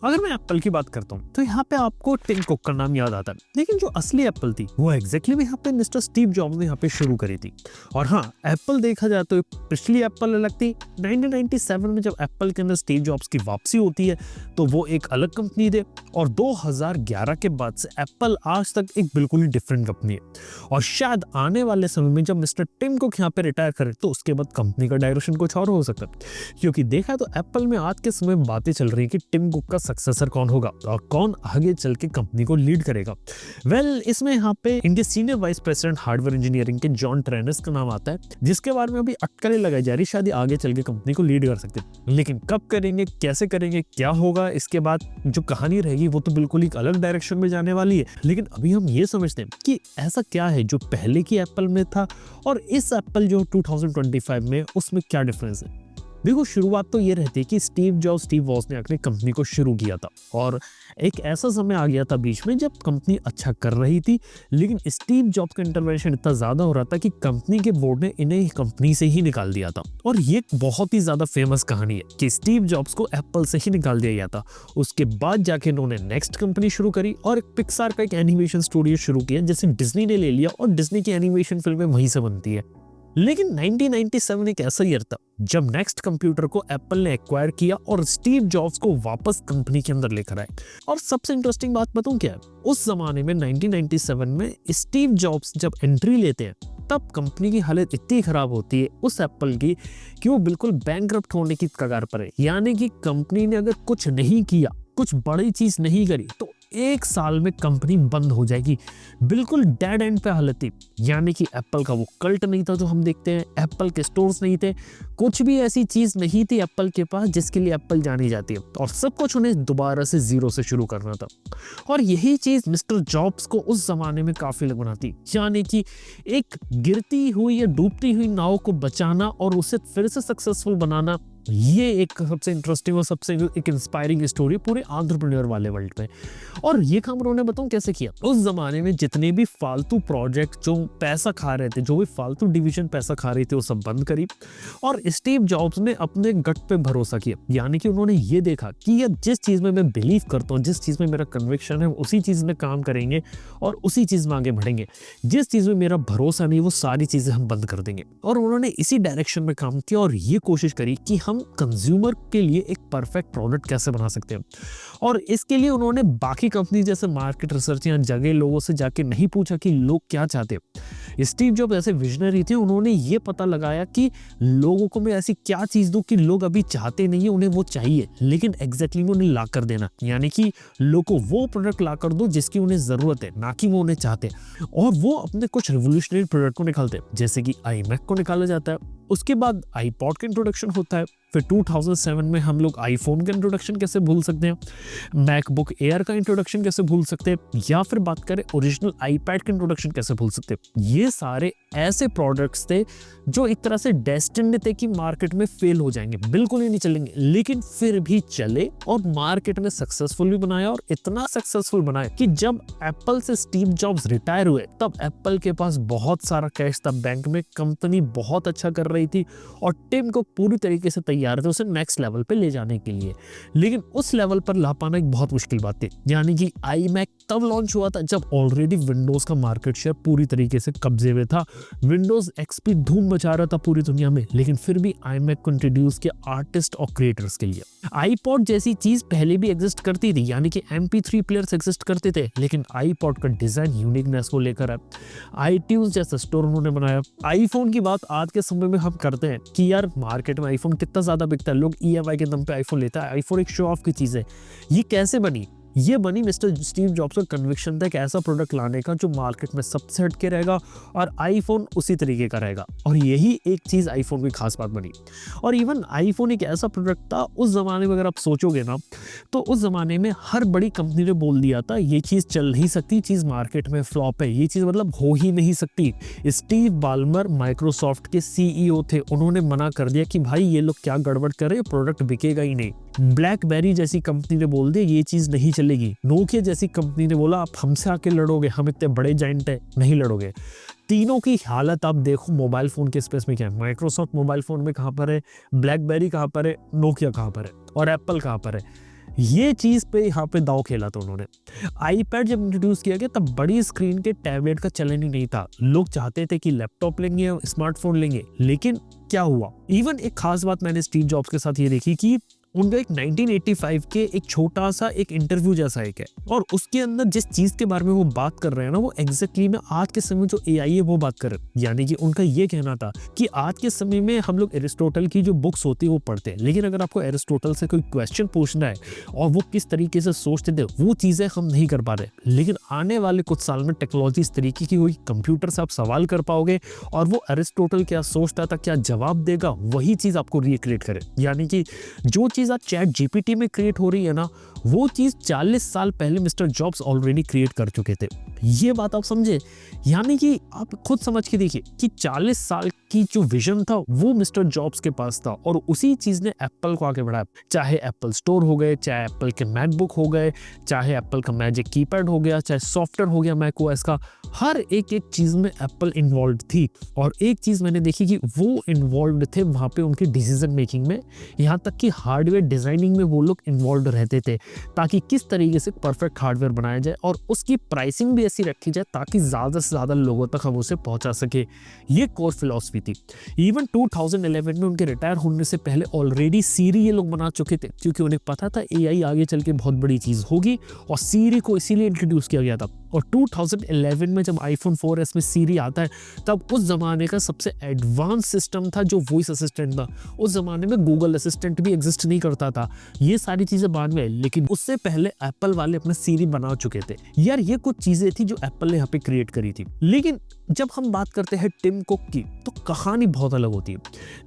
अगर मैं एप्पल की बात करता हूँ तो यहाँ पे आपको टिम कुक का नाम याद आता है, लेकिन जो असली एप्पल थी वो एग्जैक्टली भी यहाँ पे मिस्टर स्टीव जॉब्स ने यहाँ पे शुरू करी थी। और हाँ, एप्पल देखा जाए तो पिछली एप्पल अलग थी। 1997 में जब एप्पल के अंदर स्टीव जॉब्स की वापसी होती है तो वो एक अलग कंपनी थे, और 2011 के बाद से एप्पल आज तक एक बिल्कुल ही डिफरेंट कंपनी है। और शायद आने वाले समय में जब मिस्टर टिम कुक यहाँ पे रिटायर करे तो उसके बाद कंपनी का डायरेक्शन कुछ और हो सकता है, क्योंकि देखा तो एप्पल में आज के समय में बातें चल रही है कि टिम कुक का सक्सेसर कौन होगा और कौन आगे चल के कंपनी को लीड करेगा। इसमें यहाँ पे India senior vice president hardware engineering के जॉन ट्रेनस का नाम आता है, जिसके बारे में अभी अटकलें लगाई जा रही, शायद आगे चल के कंपनी को लीड कर सकते हैं। लेकिन कब करेंगे, कैसे करेंगे, क्या होगा इसके बाद जो कहानी रहेगी वो तो बिल्कुल एक अलग डायरेक्शन में जाने वाली है। लेकिन अभी हम ये समझते हैं कि ऐसा क्या है जो पहले की एप्पल में था और इस एप्पल जो 2025 में, उसमें क्या डिफरेंस है। देखो, शुरुआत तो ये रहती है कि स्टीव वॉस ने अपनी कंपनी को शुरू किया था, और एक ऐसा समय आ गया था बीच में जब कंपनी अच्छा कर रही थी, लेकिन स्टीव जॉब्स का इंटरवेंशन इतना ज्यादा हो रहा था कि कंपनी के बोर्ड ने इन्हें कंपनी से ही निकाल दिया था। और ये बहुत ही ज्यादा फेमस कहानी है कि स्टीव जॉब्स को एप्पल से ही निकाल दिया गया था। उसके बाद जाके इन्होंने नेक्स्ट कंपनी शुरू करी और एक पिक्सार का एक एनिमेशन स्टूडियो शुरू किया, जैसे डिज्नी ने ले लिया, और डिज्नी की एनिमेशन फिल्में वहीं से बनती है। लेकिन 1997 एक ऐसा ईयर था जब नेक्स्ट कंप्यूटर को एप्पल ने एक्वायर किया और स्टीव जॉब्स को वापस कंपनी के अंदर लेकर आए। और सबसे इंटरेस्टिंग बात बताऊं क्या है, उस जमाने में 1997 में स्टीव जॉब्स जब एंट्री लेते हैं तब कंपनी की हालत इतनी खराब होती है उस एप्पल की कि वो बिल्कुल बैंकरप्ट होने की कगार पर है। यानी कि कंपनी ने अगर कुछ नहीं किया, कुछ बड़ी चीज नहीं करी, तो 1 साल में कंपनी बंद हो जाएगी। बिल्कुल डेड एंड पे हालत थी। यानी कि एप्पल का वो कल्ट नहीं था जो हम देखते हैं, एप्पल के स्टोर्स नहीं थे, कुछ भी ऐसी चीज नहीं थी एप्पल के पास जिसके लिए एप्पल जानी जाती है, और सब कुछ उन्हें दोबारा से जीरो से शुरू करना था। और यही चीज मिस्टर जॉब्स को उस जमाने में काफी लग बनाती, यानी कि एक गिरती हुई या डूबती हुई नाव को बचाना और उसे फिर से सक्सेसफुल बनाना, ये एक सबसे इंटरेस्टिंग और सबसे एक इंस्पायरिंग स्टोरी पूरे एंटरप्रेन्योर वाले वर्ल्ड में। और ये काम उन्होंने बताऊं कैसे किया। उस जमाने में जितने भी फालतू प्रोजेक्ट जो पैसा खा रहे थे, जो भी फालतू डिवीजन पैसा खा रही थी, वो सब बंद करी, और स्टीव जॉब्स ने अपने गट पे भरोसा किया। यानी कि उन्होंने ये देखा कि यार जिस चीज में मैं बिलीव करता हूँ, जिस चीज में मेरा कन्विक्शन है, उसी चीज में काम करेंगे और उसी चीज में आगे बढ़ेंगे। जिस चीज में मेरा भरोसा नहीं, वो सारी चीजें हम बंद कर देंगे। और उन्होंने इसी डायरेक्शन में काम किया और ये कोशिश करी कि हम कंज्यूमर के लिए एक परफेक्ट प्रोडक्ट कैसे बना सकते हैं। और इसके लिए उन्होंने बाकी कंपनी जैसे मार्केट रिसर्च या जगह लोगों से जाके नहीं पूछा कि लोग क्या चाहते हैं। स्टीव जॉब्स ऐसे विजनरी थे, उन्होंने ये पता लगाया कि लोगों को मैं ऐसी क्या चीज दूं कि लोग अभी चाहते नहीं है, उन्हें वो चाहिए, लेकिन एग्जैक्टली उन्हें ला कर देना। यानी कि लोगों को वो प्रोडक्ट ला कर दो जिसकी उन्हें जरूरत है, ना कि वो उन्हें चाहते हैं। और वो अपने कुछ रिवोल्यूशनरी प्रोडक्ट को निकालते हैं, जैसे कि iMac को निकाला जाता है, उसके बाद iPod का इंट्रोडक्शन होता है, फिर 2007 में हम लोग आईफोन का इंट्रोडक्शन कैसे भूल सकते हैं, मैकबुक एयर का इंट्रोडक्शन कैसे भूल सकते हैं, या फिर बात करें ओरिजिनल आईपैड का इंट्रोडक्शन कैसे भूल सकते हैं। ये सारे ऐसे प्रोडक्ट्स थे जो एक तरह से डेस्टिन्ड थे कि मार्केट में फेल हो जाएंगे, बिल्कुल ही नहीं चलेंगे, लेकिन फिर भी चले और मार्केट में सक्सेसफुल भी बनाया। और इतना सक्सेसफुल बनाया कि जब एप्पल से स्टीव जॉब्स रिटायर हुए तब एप्पल के पास बहुत सारा कैश था बैंक में, कंपनी बहुत अच्छा कर रही थी और टिम को पूरी तरीके से तैयार थे उसे नेक्स्ट लेवल पे ले जाने के लिए। लेकिन उस लेवल पर ला पाना एक बहुत मुश्किल बात थी। यानी कि iMac तब लॉन्च हुआ था जब ऑलरेडी विंडोज का मार्केट शेयर पूरी तरीके से कब्जे में था, विंडोज XP धूम मचा रहा था पूरी दुनिया में, लेकिन फिर भी iMac को इंट्रोड्यूस किया आर्टिस्ट और क्रिएटर्स के लिए। iPod जैसी चीज पहले भी एग्जिस्ट करती थी, यानी कि MP3 प्लेयर्स एग्जिस्ट करते थे, लेकिन iPod का डिजाइन यूनिकनेस को लेकर आया। iTunes जैसा स्टोर उन्होंने बनाया। आईफोन की बात आज के समय में हम करते हैं कि यार मार्केट में आईफोन कितना ज्यादा बिकता है, लोग EMI के दम पे आईफोन लेता है, आईफोन एक शो ऑफ की चीज है। ये कैसे बनी? ये बनी मिस्टर स्टीव जॉब्स का कन्विक्शन था, एक ऐसा प्रोडक्ट लाने का जो मार्केट में सबसे हटके रहेगा और आईफोन उसी तरीके का रहेगा। और यही एक चीज आईफोन की खास बात बनी। और इवन आईफोन एक ऐसा प्रोडक्ट था उस जमाने में, अगर आप सोचोगे ना, तो उस जमाने में हर बड़ी कंपनी ने बोल दिया था ये चीज चल नहीं सकती, चीज मार्केट में फ्लॉप है, ये चीज मतलब हो ही नहीं सकती। स्टीव बाल्मर माइक्रोसॉफ्ट के CEO थे, उन्होंने मना कर दिया कि भाई ये लोग क्या गड़बड़ कर रहे हैं, प्रोडक्ट बिकेगा ही नहीं। ब्लैकबेरी जैसी कंपनी ने बोल दिया ये चीज नहीं चलेगी। नोकिया जैसी कंपनी ने बोला आप हमसे आके लड़ोगे, हम इतने बड़े जाइंट है, नहीं लड़ोगे। तीनों की हालत आप देखो मोबाइल फोन के स्पेस में क्या है। माइक्रोसॉफ्ट मोबाइल फोन में कहां पर है, ब्लैकबेरी कहां पर है, नोकिया कहां पर है और एप्पल कहां पर है। ये चीज पे यहाँ पे दाव खेला था उन्होंने। आईपैड जब इंट्रोड्यूस किया गया तब बड़ी स्क्रीन के टैबलेट का चलन ही नहीं था। लोग चाहते थे कि लैपटॉप लेंगे, स्मार्टफोन लेंगे, लेकिन क्या हुआ? इवन एक खास बात मैंने स्टीव जॉब्स के साथ ये देखी कि उनका एक 1985 के एक छोटा सा एक इंटरव्यू जैसा एक है, और उसके अंदर जिस चीज के बारे में वो बात कर रहे हैं ना, वो एग्जैक्टली में आज के समय जो एआई है वो बात कर रहे हैं। यानी कि उनका ये कहना था कि आज के समय में हम लोग एरिस्टोटल की जो बुक्स होती है वो पढ़ते हैं, लेकिन अगर आपको एरिस्टोटल से कोई क्वेश्चन पूछना है और वो किस तरीके से सोचते थे, वो चीजें हम नहीं कर पा रहे। लेकिन आने वाले कुछ साल में टेक्नोलॉजी इस तरीके की हुई, कंप्यूटर से आप सवाल कर पाओगे और वो एरिस्टोटल क्या सोचता था, क्या जवाब देगा, वही चीज आपको रिक्रिएट करे। यानी कि जो चीज आज चैट जीपीटी में क्रिएट हो रही है ना, वो चीज 40 साल पहले मिस्टर जॉब्स ऑलरेडी क्रिएट कर चुके थे। ये बात आप समझे? यानी कि आप खुद समझ के देखिए कि 40 साल की जो विजन था वो मिस्टर जॉब्स के पास था, और उसी चीज ने एप्पल को आगे बढ़ाया। चाहे एप्पल स्टोर हो गए, चाहे एप्पल के मैकबुक हो गए, चाहे एप्पल का मैजिक कीपैड हो गया, चाहे सॉफ्टवेयर हो गया मैक ओएस का, हर एक चीज में एप्पल इन्वॉल्व थी। और एक चीज मैंने देखी कि वो इन्वॉल्व थे वहां पे उनकी डिसीजन मेकिंग में, यहाँ तक कि हार्डवेयर डिजाइनिंग में वो लोग इन्वॉल्व रहते थे, ताकि किस तरीके से परफेक्ट हार्डवेयर बनाया जाए और उसकी प्राइसिंग भी ऐसी रखी जाए ताकि ज्यादा से ज्यादा लोगों तक हम उसे पहुंचा सके। ये कोर फिलॉसफी थी। इवन 2011 में उनके रिटायर होने से पहले ऑलरेडी सीरी ये लोग बना चुके थे, क्योंकि उन्हें पता था एआई आगे चल के बहुत बड़ी चीज होगी, और सीरी को इसीलिए इंट्रोड्यूस किया गया था। और 2011 में जब आईफोन 4S में सीरी आता है, तब उस जमाने का सबसे एडवांस सिस्टम था जो वॉइस असिस्टेंट था। उस जमाने में गूगल असिस्टेंट भी एग्जिस्ट नहीं करता था। ये सारी चीजें बाद में आई, लेकिन उससे पहले एप्पल वाले अपना सीरी बना चुके थे। यार ये कुछ चीजें थी जो एप्पल ने यहाँ पे क्रिएट करी थी। लेकिन जब हम बात करते हैं टिम कुक की, तो कहानी बहुत अलग होती है।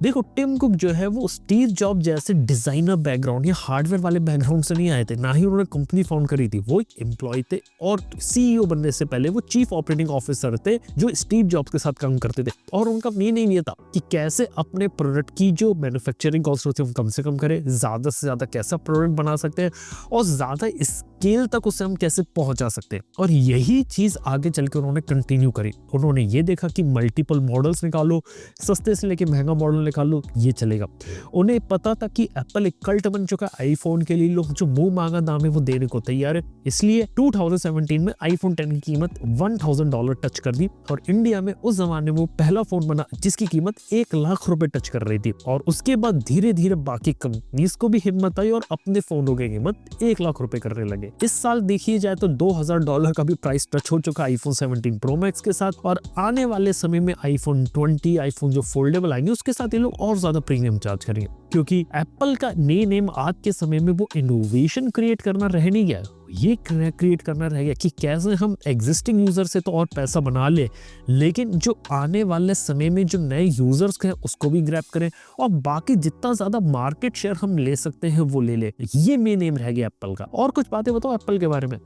देखो, टिम कुक जो है वो स्टीव जॉब जैसे डिजाइनर बैकग्राउंड या हार्डवेयर वाले बैकग्राउंड से नहीं आए थे, ना ही उन्होंने कंपनी फाउंड करी थी। वो एक एम्प्लॉय थे, और सीईओ बनने से पहले वो चीफ ऑपरेटिंग ऑफिसर थे जो स्टीव जॉब्स के साथ काम करते थे। और उनका मेन एम ये था कि कैसे अपने प्रोडक्ट की जो मैन्युफैक्चरिंग कॉस्ट होती है वो कम से कम करें, ज्यादा से ज्यादा कैसा प्रोडक्ट बना सकते हैं और ज्यादा स्केल तक उसे हम कैसे पहुंचा सकते हैं। और यही चीज आगे चल के उन्होंने कंटिन्यू करी। उन्होंने ये देखा कि मल्टीपल मॉडल्स निकालो, सस्ते से लेके महंगा मॉडल निकालो, ये चलेगा। उन्हें पता था कि एप्पल एक कल्ट बन चुका है आईफोन के लिए, लोग जो मुंह मांगा दाम है वो देने को तैयार है। इसलिए 2017 में आईफोन 10 की कीमत $1000 टच कर दी, और इंडिया में उस जमाने में वो पहला फोन बना जिसकी कीमत 1 लाख रुपए टच कर रही थी। और उसके बाद धीरे धीरे बाकी कंपनीज को भी हिम्मत आई और अपने फोनों की कीमत 1 लाख रुपए करने लगे। इस साल देखिए जाए तो $2000 का भी प्राइस टच हो चुका आईफोन 17 प्रो मैक्स के साथ, और आने वाले समय में आईफोन 20, आईफोन जो फोल्डेबल आएंगे उसके साथ ये लोग और ज्यादा प्रीमियम चार्ज करेंगे, क्योंकि एप्पल का मेन एम आज के समय में वो इनोवेशन क्रिएट करना रह नहीं गया, ये क्रिएट करना रह गया कि कैसे हम एग्जिस्टिंग यूजर से तो और पैसा बना ले, लेकिन जो आने वाले समय में जो नए यूजर्स हैं उसको भी ग्रैब करें, और बाकी जितना ज्यादा मार्केट शेयर हम ले सकते हैं वो ले ले। ये मेन एम रह गया एप्पल का। और कुछ बातें बताओ एप्पल के बारे में।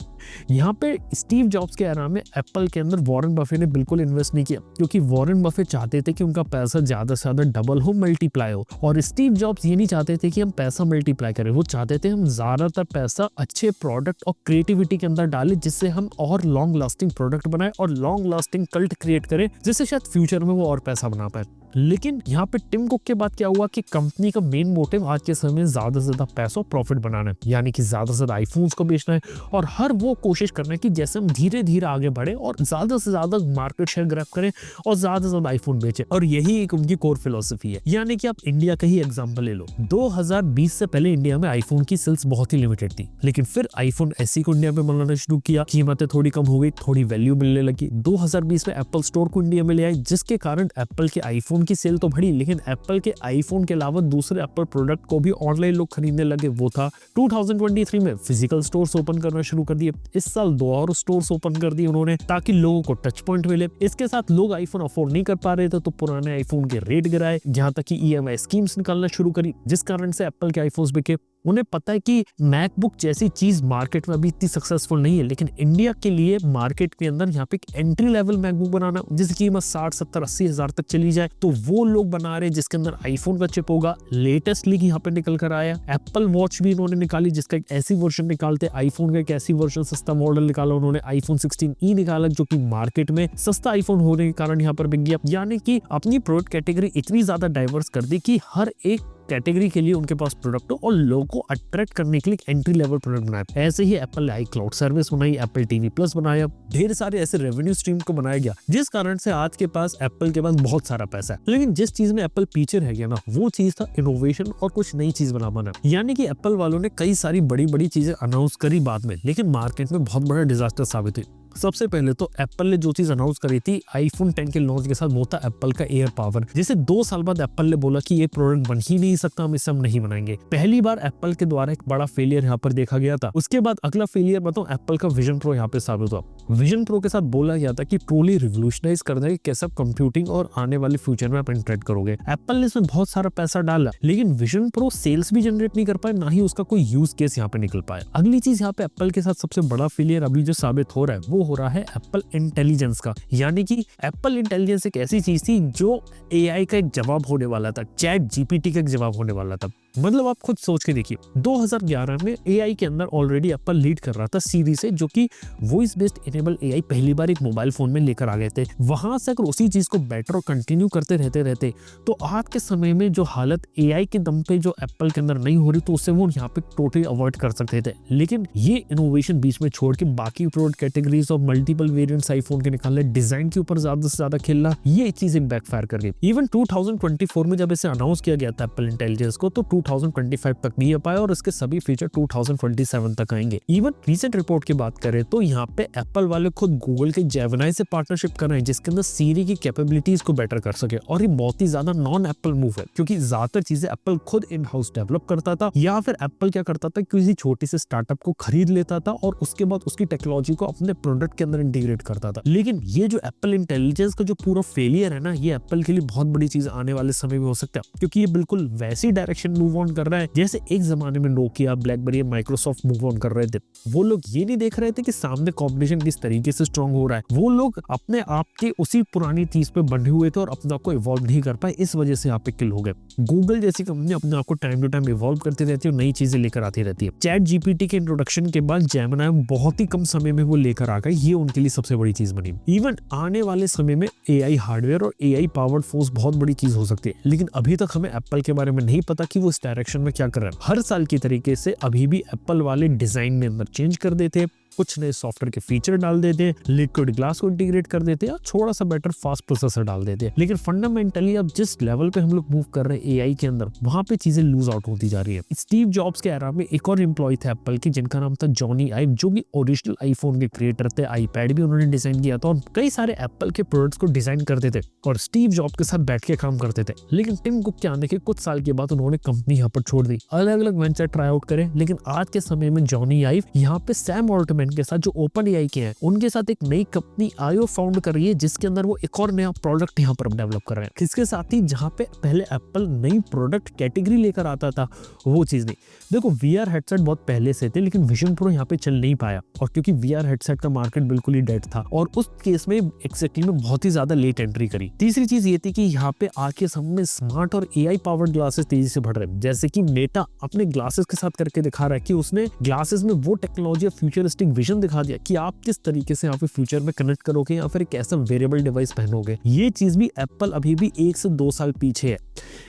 यहाँ पे स्टीव जॉब्स के एरा में एप्पल के अंदर वॉरेन बफेट ने बिल्कुल इन्वेस्ट नहीं किया, क्योंकि वॉरेन बफेट चाहते थे कि उनका पैसा ज्यादा से ज्यादा डबल हो, मल्टीप्लाई हो। और स्टीव जॉब्स ये नहीं चाहते थे कि हम पैसा मल्टीप्लाई करें, वो चाहते थे हम ज्यादातर पैसा अच्छे प्रोडक्ट और क्रिएटिविटी के अंदर डालें, जिससे हम और लॉन्ग लास्टिंग प्रोडक्ट बनाए और लॉन्ग लास्टिंग कल्ट क्रिएट करें, जिससे शायद फ्यूचर में वो और पैसा बना पाए। लेकिन यहाँ पे टिम कुक के बाद क्या हुआ कि कंपनी का मेन मोटिव आज के समय में ज्यादा से ज्यादा पैसा और प्रॉफिट बनाना है, यानी कि ज्यादा से ज्यादा आईफोन्स को बेचना है, और हर वो कोशिश करना है कि जैसे हम धीरे धीरे आगे बढ़े और ज्यादा से ज्यादा मार्केट शेयर ग्रैब करें और ज्यादा से ज्यादा आईफोन बेचे। और यही एक उनकी कोर फिलोसफी है। यानी कि आप इंडिया का ही एग्जाम्पल ले लो, 2020 से पहले इंडिया में आईफोन की सेल्स बहुत ही लिमिटेड थी, लेकिन फिर आईफोन एसई को इंडिया में बनाना शुरू किया, कीमतें थोड़ी कम हो गई, थोड़ी वैल्यू मिलने लगी। 2020 में एप्पल स्टोर को इंडिया में ले आई, जिसके कारण एप्पल के आईफोन की सेल तो बढ़ी, लेकिन एप्पल के आईफोन के अलावा दूसरे एप्पल प्रोडक्ट को भी ऑनलाइन लोग खरीदने लगे। वो था 2023 में फिजिकल स्टोर्स ओपन करना शुरू कर दिए। इस साल 2 और स्टोर्स ओपन कर दिए उन्होंने, ताकि लोगों को टच पॉइंट मिले। इसके साथ लोग आईफोन अफोर्ड नहीं कर पा रहे थे, तो पुराने आईफोन के रेट गिराए, जहां तक कि ईएमआई स्कीम्स निकालना शुरू करी, जिस कारण से एप्पल के आईफोन्स बिके। उन्हें पता है कि मैकबुक जैसी चीज मार्केट में अभी इतनी सक्सेसफुल नहीं है, लेकिन इंडिया के लिए मार्केट के अंदर यहाँ पे एक एंट्री लेवल मैकबुक बनाना जिसकी कीमत 60, 70, 80 हजार तक चली जाए, तो वो लोग बना रहे जिसके अंदर आईफोन का चिप होगा। लेटेस्ट लीग यहाँ पे निकल कर आया। एप्पल वॉच भी इन्होंने निकाली, जिसका एक ऐसी वर्जन निकालते, आईफोन का एक ऐसी वर्जन सस्ता मॉडल निकाला उन्होंने, आईफोन 16e निकाला, जो कि मार्केट में सस्ता आईफोन होने के कारण यहाँ पर बिक गया। यानी कि अपनी प्रोडक्ट कैटेगरी इतनी ज्यादा डाइवर्स कर दी कि हर एक कैटेगरी के लिए उनके पास प्रोडक्ट हो और लोगों को अट्रैक्ट करने के लिए एंट्री लेवल प्रोडक्ट बनाया। ऐसे ही एप्पल ने iCloud सर्विस बनाई, एप्पल टीवी प्लस बनाया, ढेर सारे ऐसे रेवेन्यू स्ट्रीम को बनाया गया, जिस कारण से आज के पास एप्पल के पास बहुत सारा पैसा है। लेकिन जिस चीज में एप्पल पीछे रह गया ना, वो चीज था इनोवेशन और कुछ नई चीज बनाना। यानी कि एप्पल वालों ने कई सारी बड़ी बड़ी चीजें अनाउंस करी बाद में, लेकिन मार्केट में बहुत बड़ा डिजास्टर साबित हुई। सबसे पहले तो एप्पल ने जो चीज अनाउंस करी थी आईफोन 10 के लॉन्च के साथ, वो था एप्पल का एयर पावर, जिसे 2 साल बाद एप्पल ने बोला कि ये प्रोडक्ट बन ही नहीं सकता, हम इसे हम नहीं बनाएंगे। पहली बार एप्पल के द्वारा एक बड़ा फेलियर यहाँ पर देखा गया था। उसके बाद अगला फेलियर बताऊं, एप्पल का विजन प्रो यहाँ पे साबित हुआ। विजन प्रो के साथ बोला गया था कि ट्रूली रिवोल्यूशनाइज कर देगा कैसे आप कंप्यूटिंग और आने वाले फ्यूचर में आप इंटरेक्ट करोगे। एप्पल ने इसमें बहुत सारा पैसा डाला, लेकिन विजन प्रो सेल्स भी जनरेट नहीं कर पाए, ना ही उसका कोई यूज केस यहाँ पे निकल पाया। अगली चीज यहाँ पे एप्पल के साथ सबसे बड़ा फेलियर अभी जो साबित हो रहा है, वो हो रहा है एप्पल इंटेलिजेंस का। यानी कि एप्पल इंटेलिजेंस एक ऐसी चीज थी जो एआई का एक जवाब होने वाला था, चैट जीपीटी का एक जवाब होने वाला था। मतलब आप खुद सोच के देखिए, 2011 में एआई के अंदर ऑलरेडी एप्पल लीड कर रहा था सीरी से, जो कि वॉइस बेस्ड इनेबल एआई पहली बार एक मोबाइल फोन में लेकर आ गए थे। वहां से अगर उसी चीज को बेटर और कंटिन्यू करते रहते तो आज के समय में जो हालत एआई के दम पे जो एप्पल के अंदर नहीं हो रही, तो उससे वो यहाँ पे टोटली अवॉइड कर सकते थे। लेकिन ये इनोवेशन बीच में छोड़ के बाकी प्रोडक्ट कैटेगरीज और मल्टीपल वेरिएंट्स आईफोन के निकालने, डिजाइन के ऊपर ज्यादा से ज्यादा खेलना, ये चीजें बैकफायर कर गई। इवन 2024 में जब इसे अनाउंस किया गया था एप्पल इंटेलिजेंस को, तो 2025 तक नहीं आ पाया और इसके सभी फीचर 2027 तक आएंगे। इवन रीसेंट रिपोर्ट की बात करें तो यहाँ पे एप्पल वाले खुद गूगल के जेमिनी से पार्टनरशिप कर रहे हैं, जिसके अंदर सीरी की कैपेबिलिटीज को बेटर कर सके। और ये बहुत ही ज्यादा नॉन एप्पल मूव है, क्योंकि ज्यादातर चीजें एप्पल खुद इन हाउस डेवलप करता था, या फिर एप्पल क्या करता था, किसी छोटी से स्टार्टअप को खरीद लेता था और उसके बाद उसकी टेक्नोलॉजी को अपने प्रोडक्ट के अंदर इंटीग्रेट करता था। लेकिन ये जो एप्पल इंटेलिजेंस का जो पूरा फेलियर है ना, ये एप्पल के लिए बहुत बड़ी चीज आने वाले समय में हो सकता है, क्योंकि ये बिल्कुल वैसी डायरेक्शन मूव ऑन कर रहा है जैसे एक जमाने में Nokia, blackberry, Microsoft move on कर रहे थे। वो लोग ये नहीं देख रहे थे कि सामने कॉम्पिटिशन किस तरीके से स्ट्रांग हो रहा है, वो लोग अपने आप के उसी पुरानी चीज पे बंधे हुए थे और अपने आप को इवॉल्व नहीं कर पाए, इस वजह से यहाँ पे किल हो गए। गूगल जैसी कंपनी अपने आप को टाइम टू टाइम इवॉल्व करती रहती है और नई चीजें लेकर आती रहती है। चैट जीपीटी के इंट्रोडक्शन के बाद जेमिनी बहुत ही कम समय में वो लेकर आ गए, ये उनके लिए सबसे बड़ी चीज बनी। इवन आने वाले समय में एआई हार्डवेयर और एआई पावर्ड फोर्स बहुत बड़ी चीज हो सकती है, लेकिन अभी तक हमें एप्पल के बारे में नहीं पता कि वो इस डायरेक्शन में क्या कर रहे हैं। हर साल की तरीके से अभी भी एप्पल वाले डिजाइन में अंदर चेंज कर देते, कुछ नए सॉफ्टवेयर के फीचर डाल देते, लिक्विड ग्लास को इंटीग्रेट कर देते या थोड़ा सा बेटर फास्ट प्रोसेसर डाल देते। लेकिन फंडामेंटली अब जिस लेवल पे हम लोग मूव कर रहे हैं एआई के अंदर, वहां पे चीजें लूज आउट होती जा रही है। स्टीव जॉब्स के एरा में एक और एम्प्लॉय थे एप्पल की, जिनका नाम था जॉनी आइव, जो कि ओरिजिनल आईफोन के क्रिएटर थे। आईपैड भी उन्होंने डिजाइन किया था और कई सारे एप्पल के प्रोडक्ट्स को डिजाइन करते थे और स्टीव जॉब के साथ बैठ के काम करते थे। लेकिन टिम कुक के आने के कुछ साल के बाद उन्होंने कंपनी यहाँ पर छोड़ दी, अलग अलग वेंचर ट्राई आउट करे। लेकिन आज के समय में जॉनी आइव यहाँ पे सैम ऑल्टमैन के साथ, जो ओपन एआई के हैं, उनके साथ एक नई कंपनी आयो फाउंड कर रही है, जिसके अंदर वो एक और नया प्रोडक्ट यहाँ पर डेवलप कर रहे हैं। इसके साथ ही जहाँ पे पहले एप्पल नई प्रोडक्ट कैटेगरी लेकर आता था, वो चीज नहीं। देखो वीआर हेडसेट बहुत पहले से थे, लेकिन विजन प्रो यहाँ पे चल नहीं पाया, और क्योंकि वीआर हेडसेट का मार्केट बिल्कुल ही डेड था और उस केस में एक्जेक्टली में बहुत ही ज्यादा लेट एंट्री करी। तीसरी चीज ये थी कि यहाँ पे आज के समय में स्मार्ट और एआई पावर्ड ग्लासेस तेजी से बढ़ रहे हैं, जैसे कि मेटा अपने ग्लासेस के साथ करके दिखा रहा है कि उसने ग्लासेस में वो टेक्नोलॉजी, फ्यूचरिस्टिक विजन दिखा दिया कि आप किस तरीके से यहाँ पे फ्यूचर में कनेक्ट करोगे या फिर एक ऐसा वेरिएबल डिवाइस पहनोगे। ये चीज भी एप्पल अभी भी 1 से 2 साल पीछे है।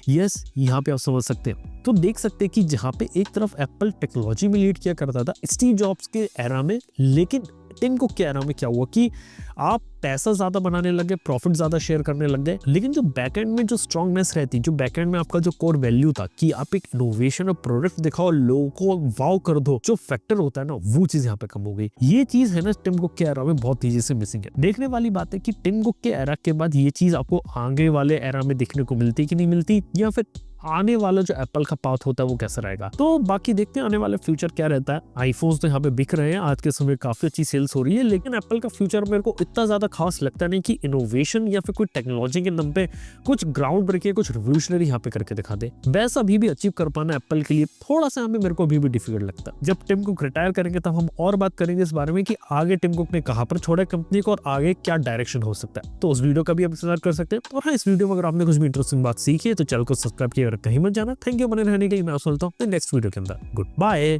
यस, यहाँ पे आप समझ सकते हैं। तो देख सकते हैं कि जहाँ पे एक तरफ एप्पल टेक्नोलॉजी में लीड किया करता था स्टीव जॉब्स के एरा में, लेकिन टिम कुक के एरा में क्या हुआ कि आप पैसा ज्यादा बनाने लगे, प्रॉफिट ज्यादा शेयर करने लग गए, लेकिन जो बैकएंड में जो स्ट्रांगनेस रहती, जो बैकएंड में आपका जो कोर वैल्यू था कि आप एक इनोवेशन और प्रोडक्ट दिखाओ, लोगों को वाव कर दो, जो फैक्टर होता है ना, वो चीज यहाँ पे कम हो गई। ये चीज है ना टिम कुक के एरा में बहुत तेजी से मिसिंग है। देखने वाली बात है कि टिम कुक के एरा के बाद ये चीज आपको आगे वाले एरा में दिखने को मिलती कि नहीं मिलती, या फिर आने वाला जो एप्पल का पाथ होता है वो कैसा रहेगा। तो बाकी देखते हैं आने वाले फ्यूचर क्या रहता है। आईफोन्स तो यहाँ पे बिक रहे हैं, आज के समय काफी अच्छी सेल्स हो रही है, लेकिन एप्पल का फ्यूचर मेरे को इतना ज्यादा खास लगता नहीं कि इनोवेशन या फिर कोई टेक्नोलॉजी के दम पे कुछ ग्राउंड ब्रेकिंग, कुछ रिवोल्यूशनरी यहाँ पे करके दिखा दे। वैसा अभी भी अचीव कर पाना एप्पल के लिए थोड़ा सा हमें, मेरे को अभी भी डिफिकल्ट लगता है। जब टिम कुक रिटायर करेंगे तब हम और बात करेंगे इस बारे में कि आगे टिम कुक ने कहाँ पर छोड़ा कंपनी को और आगे क्या डायरेक्शन हो सकता है। तो उस वीडियो का भी आप इंतजार कर सकते हैं। और हाँ, इस वीडियो में अगर आपने कुछ भी इंटरेस्टिंग बात सीखी है तो चैनल को सब्सक्राइब किया, कहीं मत जाना। थैंक यू बने रहने के लिए। मैं सोचता हूँ नेक्स्ट वीडियो के अंदर। Good bye.